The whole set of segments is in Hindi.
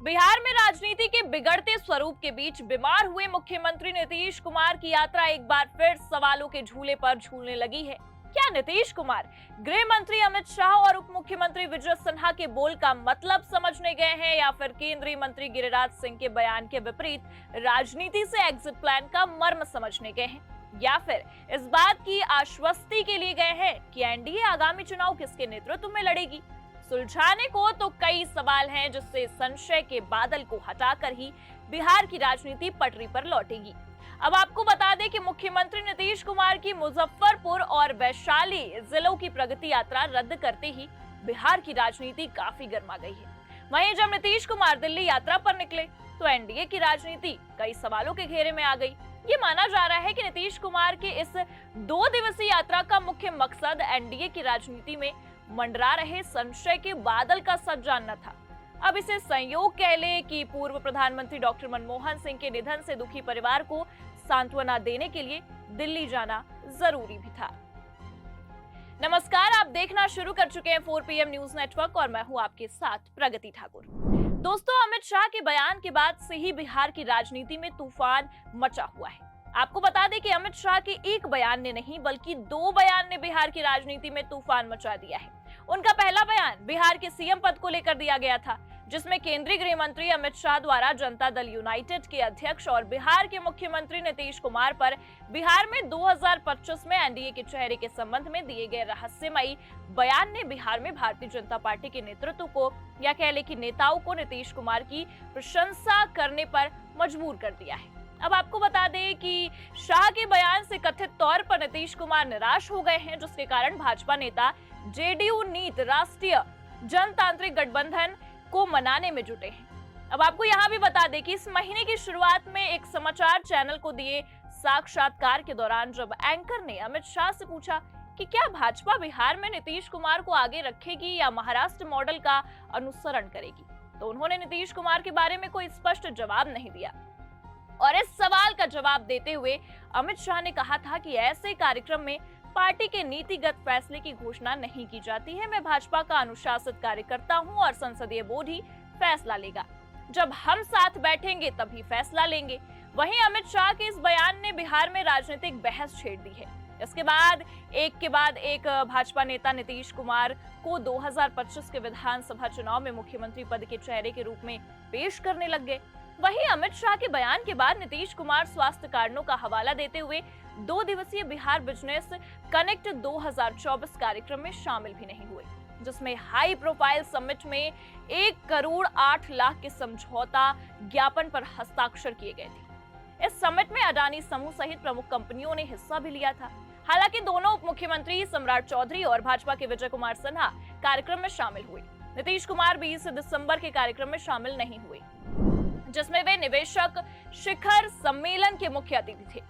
बिहार में राजनीति के बिगड़ते स्वरूप के बीच बीमार हुए मुख्यमंत्री नीतीश कुमार की यात्रा एक बार फिर सवालों के झूले पर झूलने लगी है। क्या नीतीश कुमार गृह मंत्री अमित शाह और उप मुख्यमंत्री विजय सिन्हा के बोल का मतलब समझने गए हैं, या फिर केंद्रीय मंत्री गिरिराज सिंह के बयान के विपरीत राजनीति से एग्जिट प्लान का मर्म समझने गए हैं, या फिर इस बात की आश्वस्ति के लिए गए हैं कि एनडीए आगामी चुनाव किसके नेतृत्व में लड़ेगी। सुलझाने को तो कई सवाल हैं, जिससे संशय के बादल को हटाकर ही बिहार की राजनीति पटरी पर लौटेगी। अब आपको बता दें कि मुख्यमंत्री नीतीश कुमार की मुजफ्फरपुर और वैशाली जिलों की प्रगति यात्रा रद्द करते ही बिहार की राजनीति काफी गर्मा गई है। वहीं जब नीतीश कुमार दिल्ली यात्रा पर निकले तो एनडीए की राजनीति कई सवालों के घेरे में आ गई। ये माना जा रहा है कि नीतीश कुमार के इस 2 दिवसीय यात्रा का मुख्य मकसद एनडीए की राजनीति में मंडरा रहे संशय के बादल का सच जानना था। अब इसे संयोग कह ले कि पूर्व प्रधानमंत्री डॉक्टर मनमोहन सिंह के निधन से दुखी परिवार को सांत्वना देने के लिए दिल्ली जाना जरूरी भी था। नमस्कार, आप देखना शुरू कर चुके हैं 4 PM न्यूज नेटवर्क और मैं हूं आपके साथ प्रगति ठाकुर। दोस्तों, अमित शाह के बयान के बाद से ही बिहार की राजनीति में तूफान मचा हुआ है। आपको बता दें कि अमित शाह के एक बयान ने नहीं बल्कि 2 बयान ने बिहार की राजनीति में तूफान मचा दिया है। उनका पहला बयान बिहार के सीएम पद को लेकर दिया गया था, जिसमें केंद्रीय गृह मंत्री अमित शाह द्वारा जनता दल यूनाइटेड के अध्यक्ष और बिहार के मुख्यमंत्री नीतीश कुमार पर बिहार में 2025 में एनडीए के चेहरे के संबंध में दिए गए रहस्यमयी बयान ने बिहार में भारतीय जनता पार्टी के नेतृत्व को, या कह ले कि नेताओं को, नीतीश कुमार की प्रशंसा करने पर मजबूर कर दिया है। अब आपको बता दें कि शाह के बयान से कथित तौर पर नीतीश कुमार निराश हो गए हैं, जिसके कारण भाजपा नेता जेडीयू नीत राष्ट्रीय जनतांत्रिक गठबंधन को मनाने में जुटे हैं। अब आपको यहाँ भी बता दें कि इस महीने की शुरुआत में एक समाचार चैनल को दिए साक्षात्कार के दौरान जब एंकर ने अमित शाह से पूछा कि क्या भाजपा बिहार में नीतीश कुमार को आगे रखेगी या महाराष्ट्र मॉडल का अनुसरण करेगी, तो उन्होंने नीतीश कुमार के बारे में कोई स्पष्ट जवाब नहीं दिया। और इस सवाल का जवाब देते हुए अमित शाह ने कहा था कि ऐसे कार्यक्रम में पार्टी के नीतिगत फैसले की घोषणा नहीं की जाती है। मैं भाजपा का अनुशासित कार्यकर्ता हूं और संसदीय बोर्ड ही फैसला लेगा। जब हम साथ बैठेंगे तभी फैसला लेंगे। वहीं अमित शाह के इस बयान ने बिहार में राजनीतिक बहस छेड़ दी है। इसके बाद एक भाजपा नेता नीतीश कुमार को 2025 के विधानसभा चुनाव में मुख्यमंत्री पद के चेहरे के रूप में पेश करने लग गए। वहीं अमित शाह के बयान के बाद नीतीश कुमार स्वास्थ्य कारणों का हवाला देते हुए 2 दिवसीय बिहार बिजनेस कनेक्ट 2024 कार्यक्रम में शामिल भी नहीं हुए, जिसमें हाई प्रोफाइल समिट में 1 करोड़ 8 लाख के समझौता ज्ञापन पर हस्ताक्षर किए गए थे। इस समिट में अडानी समूह सहित प्रमुख कंपनियों ने हिस्सा भी लिया था। हालांकि दोनों उप मुख्यमंत्री सम्राट चौधरी और भाजपा के विजय कुमार सिन्हा कार्यक्रम में शामिल हुए। नीतीश कुमार 20 दिसंबर के कार्यक्रम में शामिल नहीं हुए, जिसमें वे निवेशक शिखर सम्मेलन के मुख्य अतिथि थे।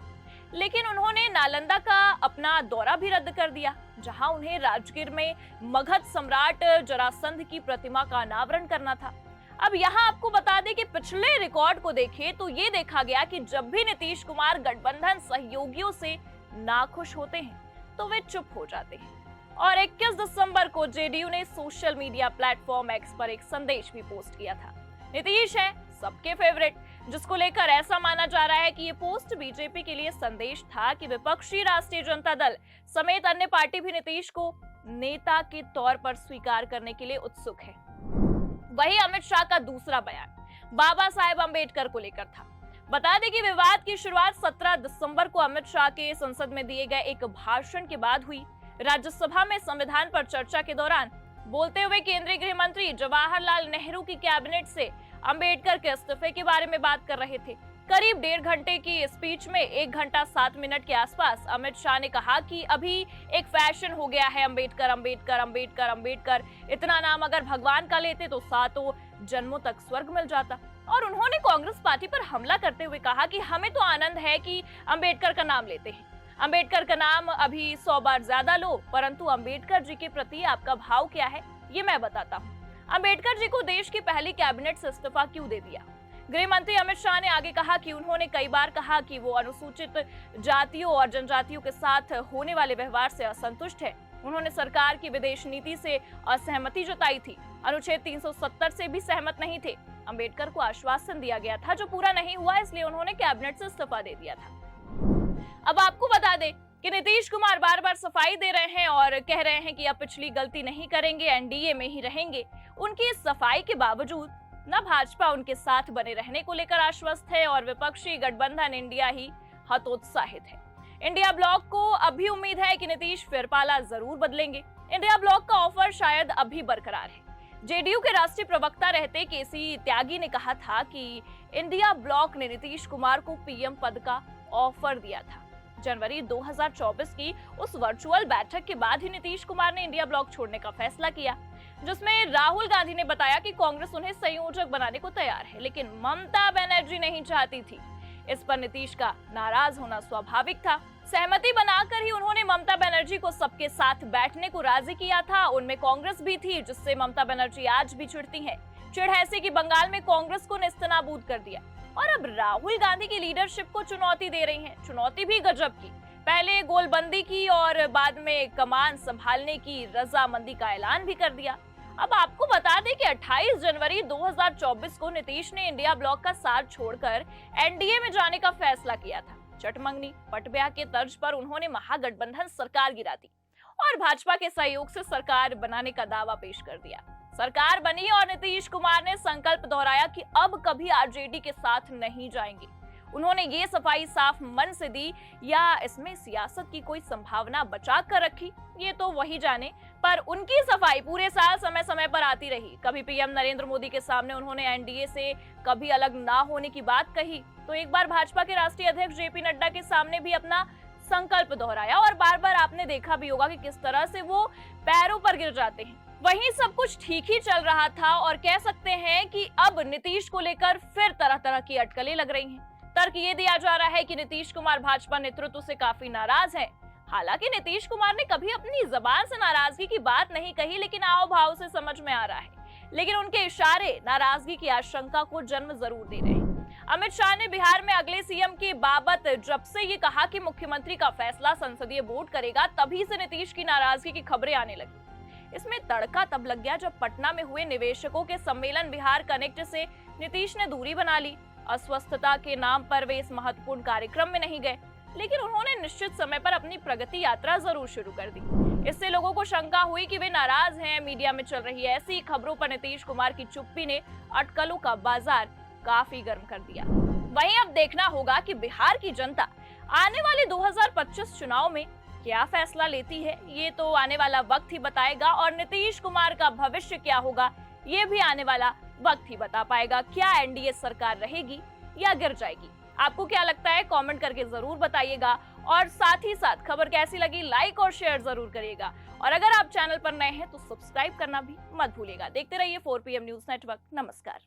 लेकिन उन्होंने नालंदा का अपना दौरा भी रद्द कर दिया, जहां उन्हें राजगीर में मगध सम्राट जरासंध की प्रतिमा का अनावरण करना था। अब यहां आपको बता दें कि पिछले रिकॉर्ड को देखें तो ये देखा गया कि जब भी नीतीश कुमार गठबंधन सहयोगियों से नाखुश होते हैं तो वे चुप हो जाते हैं। और 21 दिसंबर को जेडीयू ने सोशल मीडिया प्लेटफॉर्म एक्स पर एक संदेश भी पोस्ट किया था। नीतीश है सबके फेवरेट, जिसको लेकर ऐसा माना जा रहा है कि ये पोस्ट बीजेपी के लिए संदेश था कि विपक्षी राष्ट्रीय जनता दल समेत अन्य पार्टी भी नीतीश को नेता के तौर पर स्वीकार करने के लिए उत्सुक है। वहीं अमित शाह का दूसरा बयान बाबा साहेब अम्बेडकर को लेकर था। बता दें कि विवाद की शुरुआत 17 दिसंबर को अमित शाह के संसद में दिए गए एक भाषण के बाद हुई। राज्यसभा में संविधान पर चर्चा के दौरान बोलते हुए केंद्रीय गृह मंत्री जवाहरलाल नेहरू की कैबिनेट से अंबेडकर के इस्तीफे के बारे में बात कर रहे थे। करीब 1.5 घंटे की स्पीच में 1 घंटा 7 मिनट के आसपास अमित शाह ने कहा कि अभी एक फैशन हो गया है अंबेडकर अंबेडकर अंबेडकर अंबेडकर। इतना नाम अगर भगवान का लेते तो 7 जन्मों तक स्वर्ग मिल जाता। और उन्होंने कांग्रेस पार्टी पर हमला करते हुए कहा कि हमें तो आनंद है कि अंबेडकर का नाम लेते हैं। अंबेडकर का नाम अभी 100 बार ज्यादा लो, परंतु अंबेडकर जी के प्रति आपका भाव क्या है ये मैं बताता हूँ। अंबेडकर जी को देश की पहली कैबिनेट से इस्तीफा क्यों दे दिया? गृह मंत्री अमित शाह ने आगे कहा कि उन्होंने कई बार कहा कि वो अनुसूचित जातियों और जनजातियों के साथ होने वाले व्यवहार से असंतुष्ट है। उन्होंने सरकार की विदेश नीति से असहमति जताई थी, अनुच्छेद 370 से भी सहमत नहीं थे। अंबेडकर को आश्वासन दिया गया था जो पूरा नहीं हुआ, इसलिए उन्होंने कैबिनेट से इस्तीफा दे दिया था। अब आपको बता दें कि नीतीश कुमार बार बार सफाई दे रहे हैं और कह रहे हैं कि अब पिछली गलती नहीं करेंगे, एनडीए में ही रहेंगे। उनकी इस सफाई के बावजूद न भाजपा उनके साथ बने रहने को लेकर आश्वस्त है और विपक्षी गठबंधन इंडिया ही हतोत्साहित है। इंडिया ब्लॉक को अभी उम्मीद है कि नीतीश फिर पाला जरूर बदलेंगे। इंडिया ब्लॉक का ऑफर शायद अभी बरकरार है। जेडीयू के राष्ट्रीय प्रवक्ता रहते केसी त्यागी ने कहा था कि इंडिया ब्लॉक ने नीतीश कुमार को पीएम पद का ऑफर दिया था। जनवरी 2024 की उस वर्चुअल बैठक के बाद ही नीतीश कुमार ने इंडिया ब्लॉक छोड़ने का फैसला किया, जिसमें राहुल गांधी ने बताया कि कांग्रेस उन्हें संयोजक बनाने को तैयार है, लेकिन ममता बनर्जी नहीं चाहती थी। इस पर नीतीश का नाराज होना स्वाभाविक था। सहमति बनाकर ही उन्होंने ममता बनर्जी को सबके साथ बैठने को राजी किया था। उनमें कांग्रेस भी थी, जिससे ममता बनर्जी आज भी चिढ़ती हैं। चिढ़ ऐसी कि बंगाल में कांग्रेस को नेस्तनाबूद कर दिया और अब राहुल गांधी की लीडरशिप को चुनौती दे रही हैं। चुनौती भी गजब की, पहले गोलबंदी की और बाद में कमान संभालने की रजामंदी का ऐलान भी कर दिया। अब आपको बता दें कि 28 जनवरी 2024 को नीतीश ने इंडिया ब्लॉक का साथ छोड़कर एनडीए में जाने का फैसला किया था। चटमंगनी पटब्याह के तर्ज पर उन्होंने महागठबंधन सरकार गिरा दी और भाजपा के सहयोग से सरकार बनाने का दावा पेश कर दिया। सरकार बनी और नीतीश कुमार ने संकल्प दोहराया कि अब कभी आरजेडी के साथ नहीं जाएंगे। उन्होंने ये सफाई साफ मन से दी या इसमें सियासत की कोई संभावना बचा कर रखी, ये तो वही जाने, पर उनकी सफाई पूरे साल समय समय पर आती रही। कभी पीएम नरेंद्र मोदी के सामने उन्होंने एनडीए से कभी अलग ना होने की बात कही, तो एक बार भाजपा के राष्ट्रीय अध्यक्ष जेपी नड्डा के सामने भी अपना संकल्प दोहराया और बार बार आपने देखा भी होगा कि किस तरह से वो पैरों पर गिर जाते हैं। वहीं सब कुछ ठीक ही चल रहा था और कह सकते हैं कि अब नीतीश को लेकर फिर तरह तरह की अटकलें लग रही हैं। तर्क ये दिया जा रहा है कि नीतीश कुमार भाजपा नेतृत्व से काफी नाराज हैं। हालांकि नीतीश कुमार ने कभी अपनी जबान से नाराजगी की बात नहीं कही, लेकिन आओ भाव से समझ में आ रहा है। लेकिन उनके इशारे नाराजगी की आशंका को जन्म जरूर दे रहे हैं। अमित शाह ने बिहार में अगले सीएम की बाबत जब से ये कहा कि मुख्यमंत्री का फैसला संसदीय बोर्ड करेगा, तभी से नीतीश की नाराजगी की खबरें आने लगी। इसमें तड़का तब लग गया जब पटना में हुए निवेशकों के सम्मेलन बिहार कनेक्ट से नीतीश ने दूरी बना ली। अस्वस्थता के नाम पर वे इस महत्वपूर्ण कार्यक्रम में नहीं गए, लेकिन उन्होंने निश्चित समय पर अपनी प्रगति यात्रा जरूर शुरू कर दी। इससे लोगों को शंका हुई कि वे नाराज हैं। मीडिया में चल रही ऐसी खबरों पर नीतीश कुमार की चुप्पी ने अटकलों का बाजार काफी गर्म कर दिया। वहीं अब देखना होगा कि बिहार की जनता आने वाले 2025 चुनाव में क्या फैसला लेती है। ये तो आने वाला वक्त ही बताएगा और नीतीश कुमार का भविष्य क्या होगा, ये भी आने वाला वक्त ही बता पाएगा। क्या एनडीए सरकार रहेगी या गिर जाएगी? आपको क्या लगता है? कमेंट करके जरूर बताइएगा और साथ ही साथ खबर कैसी लगी लाइक और शेयर जरूर करिएगा। और अगर आप चैनल पर नए हैं तो सब्सक्राइब करना भी मत भूलिएगा। देखते रहिए 4PM न्यूज नेटवर्क। नमस्कार।